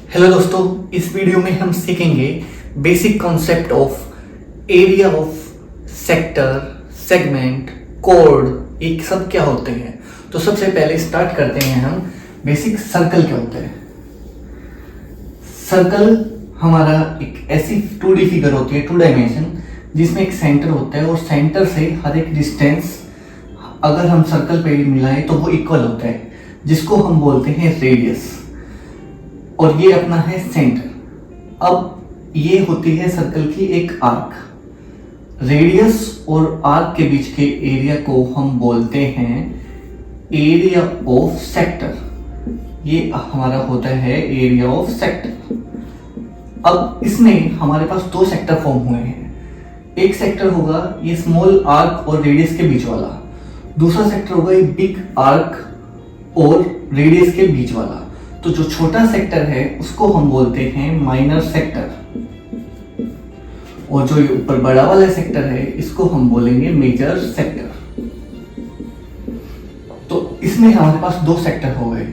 Hello दोस्तों, इस video में हम सीखेंगे basic concept of area of sector, segment, code, ये सब क्या होते हैं। तो सबसे पहले स्टार्ट करते हैं हम बेसिक सर्कल क्या होता है। सर्कल हमारा एक ऐसी 2D फिगर होती है, 2 डायमेंशन, जिसमें एक सेंटर होता है और सेंटर से हर एक डिस्टेंस अगर हम सर्कल पे मिलाएं तो वो इक्वल होता है, जिसको हम बोलते हैं रेडियस। और ये अपना है सेंटर। अब ये होती है सर्कल की एक आर्क। रेडियस और आर्क के बीच के एरिया को हम बोलते हैं एरिया ऑफ सेक्टर। ये हमारा होता है एरिया ऑफ सेक्टर। अब इसमें हमारे पास 2 सेक्टर फॉर्म हुए हैं। एक सेक्टर होगा ये स्मॉल आर्क और रेडियस के बीच वाला, दूसरा सेक्टर होगा ये बिग आर्क और रेडियस के बीच वाला। तो जो छोटा सेक्टर है उसको हम बोलते हैं माइनर सेक्टर, और जो ये ऊपर बड़ा वाला सेक्टर है इसको हम बोलेंगे मेजर सेक्टर। तो इसमें हमारे पास 2 सेक्टर हो गए।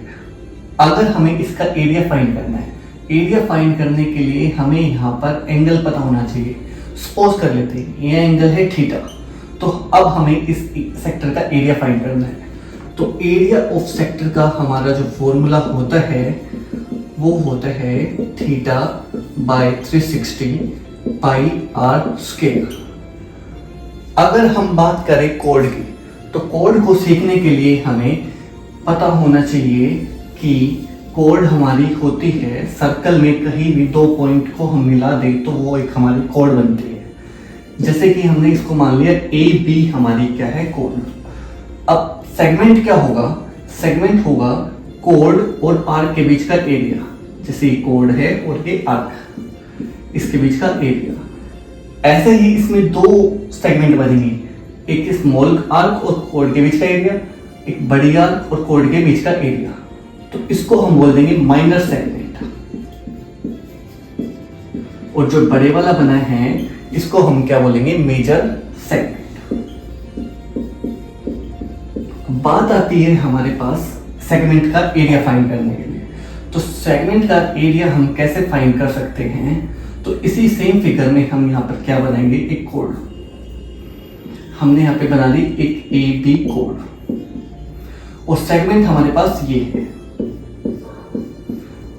अगर हमें इसका एरिया फाइंड करना है, एरिया फाइंड करने के लिए हमें यहाँ पर एंगल पता होना चाहिए। सपोज कर लेते हैं ये एंगल है थीटा, तो अब हमें इस सेक्टर का एरिया फाइंड करना है। तो एरिया ऑफ सेक्टर का हमारा जो फॉर्मूला होता है वो होता है theta by 360 pi R square. अगर हम बात करें कोड की, तो कोड को सीखने के लिए हमें पता होना चाहिए कि कोड हमारी होती है सर्कल में कहीं भी 2 पॉइंट को हम मिला दें तो वो एक हमारी कोड बनती है। जैसे कि हमने इसको मान लिया ए बी हमारी क्या है, कोड। अब सेगमेंट क्या होगा? सेगमेंट होगा कोड और आर्क के बीच का एरिया। जैसे ये कोड है और ये आर्क, इसके बीच का एरिया। ऐसे ही इसमें 2 सेगमेंट बनेंगे, एक स्मॉल आर्क और कोड के बीच का एरिया, एक बड़ी आर्क और कोड के बीच का एरिया। तो इसको हम बोल देंगे माइनर सेगमेंट। और जो बड़े वाला बना है इसको हम क्या बोलेंगे, मेजर सेगमेंट। बात आती है हमारे पास सेगमेंट का एरिया फाइंड करने के लिए। तो सेगमेंट का एरिया हम कैसे फाइंड कर सकते हैं? तो इसी सेम फिगर में हम यहाँ पर क्या बनाएंगे, एक कोड। हमने यहाँ पे बना ली एक ए बी कोड, और सेगमेंट हमारे पास ये है।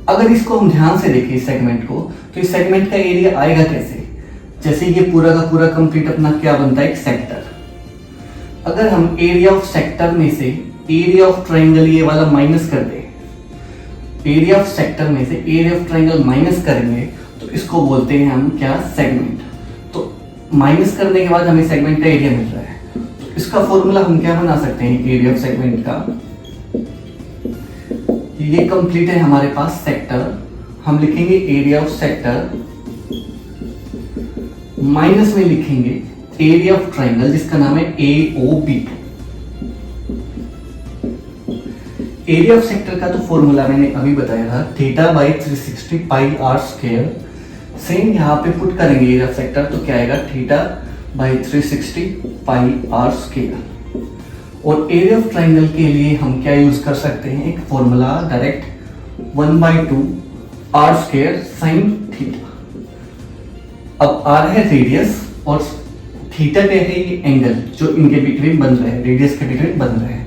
अगर इसको हम ध्यान से देखें सेगमेंट को, तो इस सेगमेंट का एरिया आएगा कैसे? जैसे ये पूरा का पूरा कंप्लीट अपना क्या बनता है, एक सेक्टर। अगर हम एरिया ऑफ सेक्टर में से एरिया ऑफ ट्रायंगल ये वाला माइनस कर दें, एरिया ऑफ सेक्टर में से एरिया ऑफ ट्रायंगल माइनस करेंगे तो इसको बोलते हैं हम क्या, सेगमेंट। तो माइनस करने के बाद हमें सेगमेंट का एरिया मिल रहा है, तो इसका फॉर्मूला हम क्या बना सकते हैं एरिया ऑफ सेगमेंट का। ये कंप्लीट है हमारे पास सेक्टर, हम लिखेंगे एरिया ऑफ सेक्टर, माइनस में लिखेंगे एरिया ऑफ ट्रायंगल जिसका नाम है AOB। एरिया ऑफ सेक्टर का तो फॉर्मूला मैंने अभी बताया था, theta by 360 pi R square. Same यहाँ पे पुट करेंगे एरिया ऑफ सेक्टर, तो क्या आएगा, theta by 360 pi R square. और एरिया ऑफ ट्रायंगल के लिए हम क्या यूज कर सकते हैं, एक formula direct 1/2 R square sine theta. अब आर है रेडियस और थीटा क्या है, ये एंगल जो इनके बिटवीन बन रहा है, रेडियस के बिटवीन बन रहा है।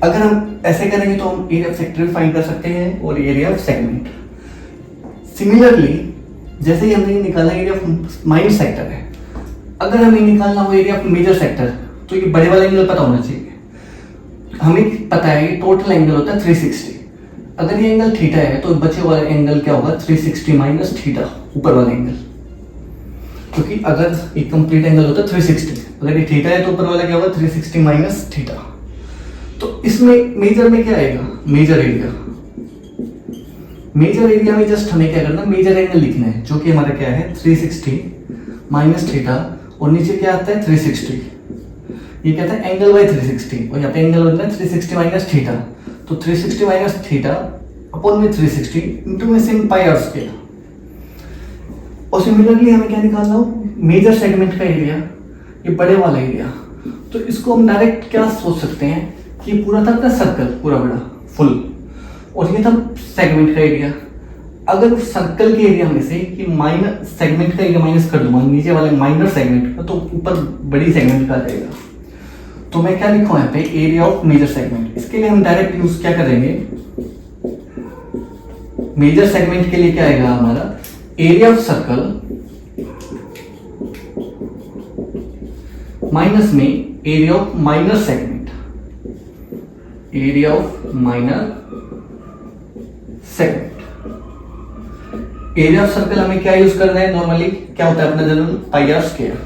अगर हम ऐसे करेंगे तो हम एरिया ऑफ सेक्टर फाइंड कर सकते हैं और एरिया ऑफ सेगमेंट। सिमिलरली जैसे ही हमने निकाला एरिया ऑफ माइनर सेक्टर है, अगर हमें निकालना हो एरिया ऑफ मेजर सेक्टर, तो ये बड़े वाला एंगल पता होना चाहिए। हमें पता है टोटल एंगल होता है 360। अगर ये एंगल थीटा है तो बचे वाला एंगल क्या होगा, 360 माइनस थीटा, ऊपर वाला एंगल। क्योंकि अगर ये कंप्लीट एंगल होता है 360, अगर ये थीटा है तो ऊपर वाला क्या होगा, 360 माइनस थीटा। तो इसमें मेजर में क्या आएगा, मेजर एरिया। मेजर एरिया में जस्ट हमें क्या करना, मेजर एंगल लिखना है, जो कि हमारा क्या है 360 माइनस थीटा, और नीचे क्या आता है 360। ये कहता है एंगल बाई 360, और यहाँ पे एंगल बनता है 360 माइनस थीटा। तो 360 माइनस थीटा अपॉन में 360 इंटू में सेम पाई आर स्क्वायर। और सिमिलरली हमें क्या निकालना हो, मेजर सेगमेंट का एरिया, ये बड़े वाला एरिया। तो इसको हम डायरेक्ट क्या सोच सकते हैं कि पूरा था अपना सर्कल, पूरा बड़ा फुल, और ये था सेगमेंट का एरिया। अगर उस सर्कल के एरिया में से कि माइनर सेगमेंट का एरिया माइनस कर दूंगा नीचे वाले माइनर सेगमेंट का, तो ऊपर बड़ी सेगमेंट का आ जाएगा। तो मैं क्या लिखूँ यहाँ पे, एरिया ऑफ मेजर सेगमेंट। इसके लिए हम डायरेक्ट यूज क्या करेंगे, मेजर सेगमेंट के लिए क्या आएगा हमारा, एरिया ऑफ सर्कल माइनस में area of minor segment, area of minor segment. Area of circle हमें क्या यूज करना है, नॉर्मली क्या होता है अपना जनरल पाई आर स्क्वायर,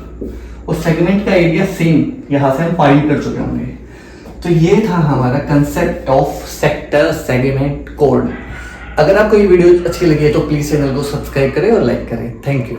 और सेगमेंट का एरिया सेम यहां से हम फाइंड कर चुके होंगे। तो ये था हमारा concept of sector segment code. अगर आपको ये वीडियो अच्छी लगी है तो प्लीज चैनल को सब्सक्राइब करें और लाइक करें। Thank you.